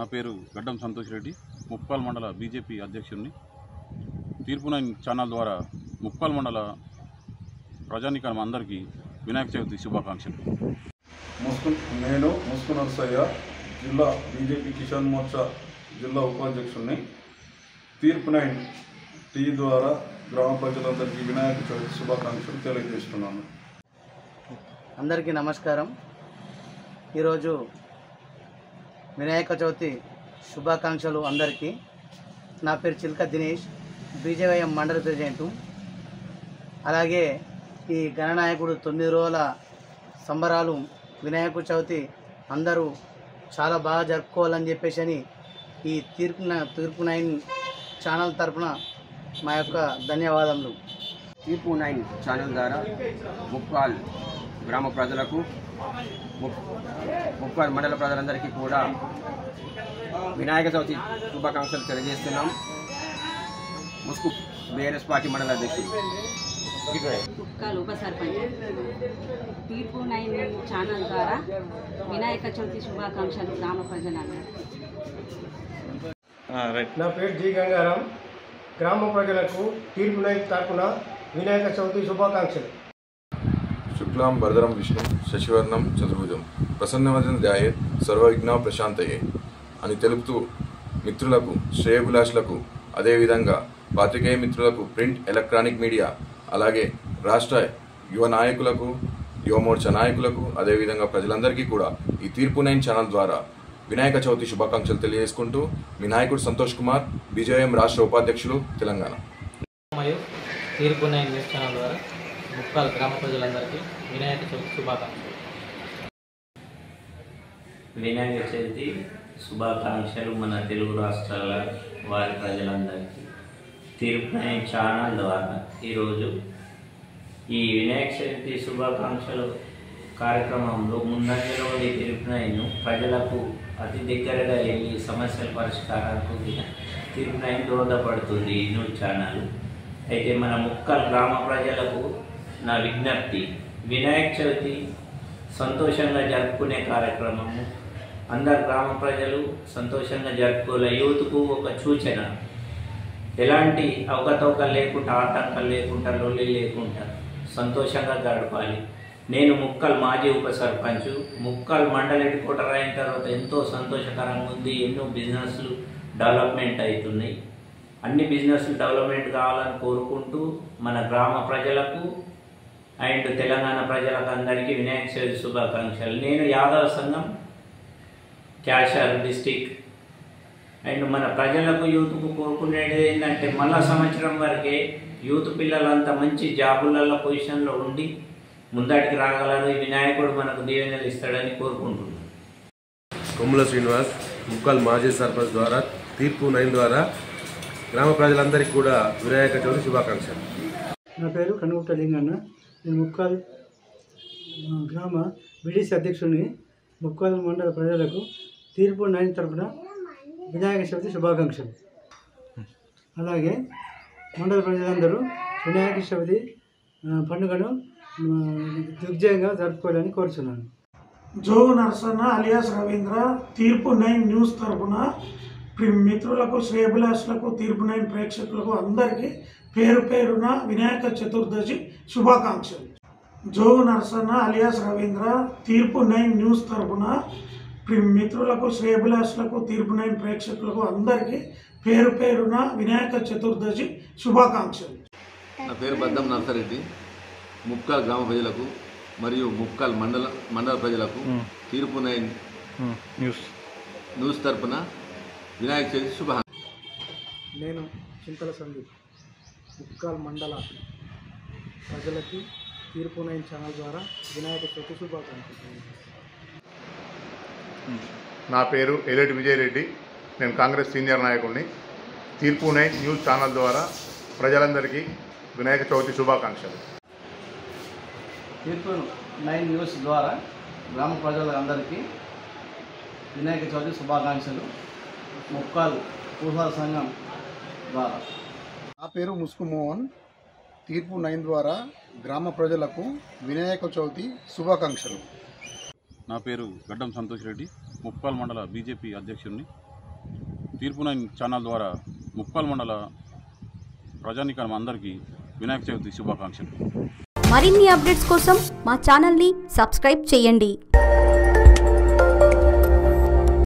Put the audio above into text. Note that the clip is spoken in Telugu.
నా పేరు గడ్డం సంతోష్ రెడ్డి, ముప్పాల్ మండల బీజేపీ అధ్యక్షుడిని. తీర్పు9 ఛానల్ ద్వారా ముప్పాల్ మండల ప్రజానీకం అందరికీ వినాయక చవితి శుభాకాంక్షలు. నేను ముస్కు నర్సయ్య, జిల్లా బీజేపీ కిసాన్ మోర్చా జిల్లా ఉపాధ్యక్షుడిని. తీర్పు9 టీవీ ద్వారా గ్రామ ప్రజలందరికీ వినాయక చవితి శుభాకాంక్షలు తెలియజేస్తున్నాను. అందరికీ నమస్కారం. ఈరోజు వినాయక చవితి శుభాకాంక్షలు అందరికీ. నా పేరు చిల్క దినేష్, బీజేవైఎం మండల ప్రెసిడెంటు. అలాగే ఈ గణనాయకుడు 9 రోజుల సంబరాలు వినాయక చవితి అందరూ చాలా బాగా జరుపుకోవాలని చెప్పేసి ఈ తీర్పు9 ఛానల్ తరఫున మా యొక్క ధన్యవాదములు. తీర్పు9 ఛానల్ ద్వారా ముప్పాల్ గ్రామ ప్రజలకు, ముప్పాల్ మండల ప్రజలందరికీ కూడా వినాయక చవితి శుభాకాంక్షలు తెలియజేస్తున్నాం. ముస్కు బీఆర్ఎస్ పార్టీ మండల అధ్యక్షుడు. ముప్పాల్ ఉప సర్పంచ్. తీర్పు9 ఛానల్ ద్వారా వినాయక చవితి శుభాకాంక్షలు గ్రామ ప్రజలందరికీ. నా పేరు జి గంగారాం, గ్రామ ప్రజలకు తీర్పు9 తరఫున వినాయక చవితి శుభాకాంక్షలు. శుక్లాం వరదరం విష్ణు శశివర్ణం చతుర్భుజం ప్రసన్నవదన ధ్యాయేత్ సర్వవిఘ్న ప్రశాంతయే అని తెలుపుతూ మిత్రులకు, శ్రేయభిలాషులకు, అదేవిధంగా పాత్రికేయ మిత్రులకు, ప్రింట్ ఎలక్ట్రానిక్ మీడియా, అలాగే రాష్ట్ర యువ నాయకులకు, యువ మోర్చా నాయకులకు, అదేవిధంగా ప్రజలందరికీ కూడా ఈ తీర్పు9 ఛానల్ ద్వారా వినాయక చవితి శుభాకాంక్షలు తెలియజేసుకుంటూ మీ నాయకుడు సంతోష్ కుమార్, బీజేఎం రాష్ట్ర ఉపాధ్యక్షులు, తెలంగాణ. మరియు తీర్పు9 న్యూస్ ఛానల్ ద్వారా ముప్పాల్ గ్రామ ప్రజలందరికీ వినాయక చవితి శుభాకాంక్షలు. వినాయక చవితి శుభాకాంక్షలు మన తెలుగు రాష్ట్రాల వారి ప్రజలందరికీ తీర్పు9 ఛానల్ ద్వారా ఈరోజు ఈ వినాయక చవితి శుభాకాంక్షలు కార్యక్రమంలో ముందంజలో ఈ తీర్పు9 ప్రజలకు అతి దగ్గరగా వెళ్ళి సమస్యల పరిష్కారాలకు తీర్పు9 దోహదపడుతుంది ఈ న్యూస్ ఛానల్. అయితే మన ముప్పాల్ గ్రామ ప్రజలకు నా విజ్ఞప్తి, వినాయక చవితి సంతోషంగా జరుపుకునే కార్యక్రమము. అందరు గ్రామ ప్రజలు సంతోషంగా జరుపుకోలే. యూత్కు ఒక సూచన, ఎలాంటి అవకతవకలు లేకుండా, ఆటంకాలు లేకుండా, లొల్లి లేకుండా సంతోషంగా గడపాలి. నేను ముప్పాల్ మాజీ ఉప సర్పంచ్. ముప్పాల్ మండల హెడ్ క్వార్టర్ అయిన తర్వాత ఎంతో సంతోషకరంగా ఉంది. ఎన్నో బిజినెస్లు డెవలప్మెంట్ అవుతున్నాయి. అన్ని బిజినెస్లు డెవలప్మెంట్ కావాలని కోరుకుంటూ మన గ్రామ ప్రజలకు అండ్ తెలంగాణ ప్రజలకు అందరికీ వినాయక చవితి శుభాకాంక్షలు. నేను యాదవ సంఘం క్యాషర్ డిస్టిక్. అండ్ మన ప్రజలకు, యూత్కు కోరుకునేది ఏంటంటే మళ్ళా సంవత్సరం వరకే యూత్ పిల్లలంతా మంచి జాబులలో పొజిషన్లో ఉండి ముందటికి రాగలరు. ఈ వినాయకుడు మనకు దీవెనలు ఇస్తాడని కోరుకుంటున్నాను. కొమ్ముల శ్రీనివాస్, ముప్పాల్ మాజీ సర్పంచ్ ద్వారా తీర్పు9 ద్వారా గ్రామ ప్రజలందరికీ కూడా వినాయక చవితి శుభాకాంక్షలు. నా పేరు కనుగుట్ట లింగన్న, నేను ముప్పాల్ గ్రామ బీడీసీ అధ్యక్షుడిని. ముప్పాల్ మండల ప్రజలకు తీర్పు9 తరఫున వినాయక చవితి శుభాకాంక్షలు. అలాగే మండల ప్రజలందరూ వినాయక చవితి పండుగను దిగ్విజయంగా జరుపుకోవాలని కోరుచున్నాను. జోగు నరసన్న అలియాస్ రవీంద్ర, తీర్పు9 న్యూస్ తరఫున మిత్రులకు, శ్రేయభిలాషులకు, తీర్పు9 ప్రేక్షకులకు అందరికీ పేరు పేరున వినాయక చతుర్దశి శుభాకాంక్షలు. జోగు నరసన్న అలియాస్ రవీంద్ర, తీర్పు9 న్యూస్ తరఫున మిత్రులకు, శ్రేయభిలాషులకు, తీర్పు9 ప్రేక్షకులకు అందరికీ పేరు పేరున వినాయక చతుర్దశి శుభాకాంక్షలు. నా పేరు బద్దం నర్సారెడ్డి. ముప్పాల్ గ్రామ ప్రజలకు మరియు ముప్పాల్ మండల ప్రజలకు తీర్పు9 న్యూస్ తరఫున వినాయక చవితి శుభాకాంక్షలు. నేను చింతల సందీప్, ముప్పాల్ మండల ప్రజలకి తీర్పు9 ఛానల్ ద్వారా వినాయక చవితి శుభాకాంక్షలు. నా పేరు ఎలేటి విజయరెడ్డి, నేను కాంగ్రెస్ సీనియర్ నాయకుడిని. తీర్పు9 న్యూస్ ఛానల్ ద్వారా ప్రజలందరికీ వినాయక చవితి శుభాకాంక్షలు. తీర్పు9 న్యూస్ ద్వారా గ్రామ ప్రజలందరికీ వినాయక చవితి శుభాకాంక్షలు. ముప్పాల్ పూసాల సంఘం ద్వారా. నా పేరు ముస్కు మోహన్, తీర్పు9 ద్వారా గ్రామ ప్రజలకు వినాయక చవితి శుభాకాంక్షలు. నా పేరు గడ్డం సంతోష్ రెడ్డి, ముప్పాల్ మండల బీజేపీ అధ్యక్షుడిని. తీర్పు నైన్ ఛానల్ ద్వారా ముప్పాల్ మండల ప్రజానీకం అందరికీ వినాయక చవితి శుభాకాంక్షలు. మరిన్ని అప్డేట్స్ కోసం మా ఛానల్ని సబ్స్క్రైబ్ చేయండి.